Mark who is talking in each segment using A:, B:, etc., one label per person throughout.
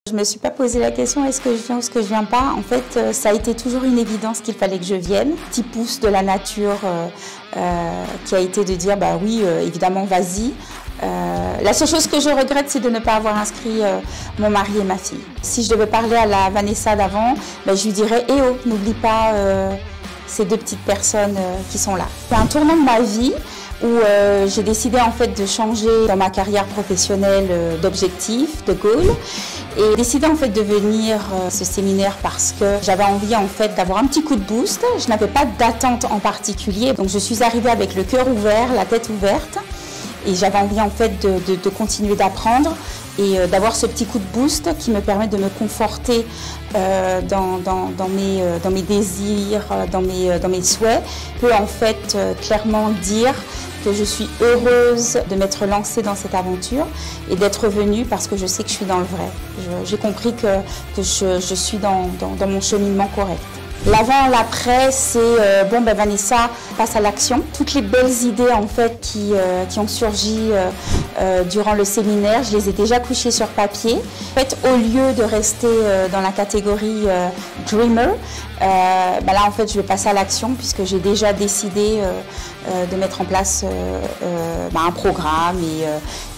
A: Je ne me suis pas posé la question est-ce que je viens ou est-ce que je ne viens pas. En fait, ça a été toujours une évidence qu'il fallait que je vienne. Petit pouce de la nature qui a été de dire bah oui, évidemment, vas-y. La seule chose que je regrette, c'est de ne pas avoir inscrit mon mari et ma fille. Si je devais parler à la Vanessa d'avant, bah, je lui dirais eh oh, n'oublie pas ces deux petites personnes qui sont là. C'est un tournant de ma vie où j'ai décidé en fait de changer dans ma carrière professionnelle d'objectif, de goal, et décidé en fait de venir ce séminaire parce que j'avais envie en fait d'avoir un petit coup de boost. Je n'avais pas d'attente en particulier, donc je suis arrivée avec le cœur ouvert, la tête ouverte, et j'avais envie en fait de continuer d'apprendre et d'avoir ce petit coup de boost qui me permet de me conforter dans mes désirs, dans mes souhaits. Je peux en fait clairement dire que je suis heureuse de m'être lancée dans cette aventure et d'être venue parce que je sais que je suis dans le vrai. J'ai compris que je suis dans mon cheminement correct. L'avant, l'après, c'est bon ben Vanessa passe à l'action. Toutes les belles idées en fait qui ont surgi durant le séminaire, je les ai déjà couchées sur papier. En fait, au lieu de rester dans la catégorie dreamer, ben là en fait je vais passer à l'action puisque j'ai déjà décidé de mettre en place un programme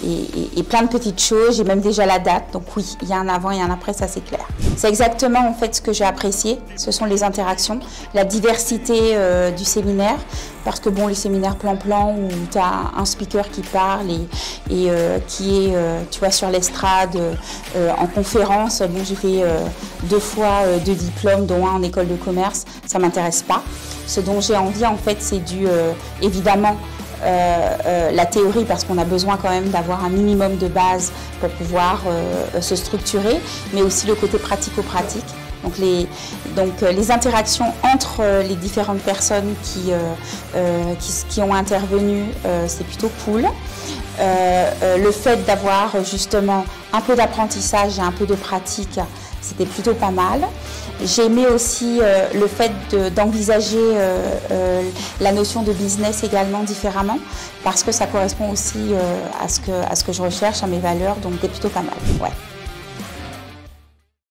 A: et plein de petites choses. J'ai même déjà la date, donc oui, il y a un avant et un après, ça c'est clair. C'est exactement en fait ce que j'ai apprécié, ce sont les interactions, la diversité du séminaire, parce que bon, les séminaires plan-plan où tu as un speaker qui parle et qui est tu vois, sur l'estrade en conférence, bon, j'ai fait 2 fois 2 diplômes, dont un en école de commerce, ça ne m'intéresse pas. Ce dont j'ai envie en fait, c'est évidemment la théorie, parce qu'on a besoin quand même d'avoir un minimum de base pour pouvoir se structurer, mais aussi le côté pratico-pratique. Donc les interactions entre les différentes personnes qui ont intervenu, c'est plutôt cool. Le fait d'avoir justement un peu d'apprentissage et un peu de pratique, c'était plutôt pas mal. J'ai aimé aussi le fait d'envisager la notion de business également différemment, parce que ça correspond aussi à ce que je recherche, à mes valeurs, donc c'est plutôt pas mal. Ouais.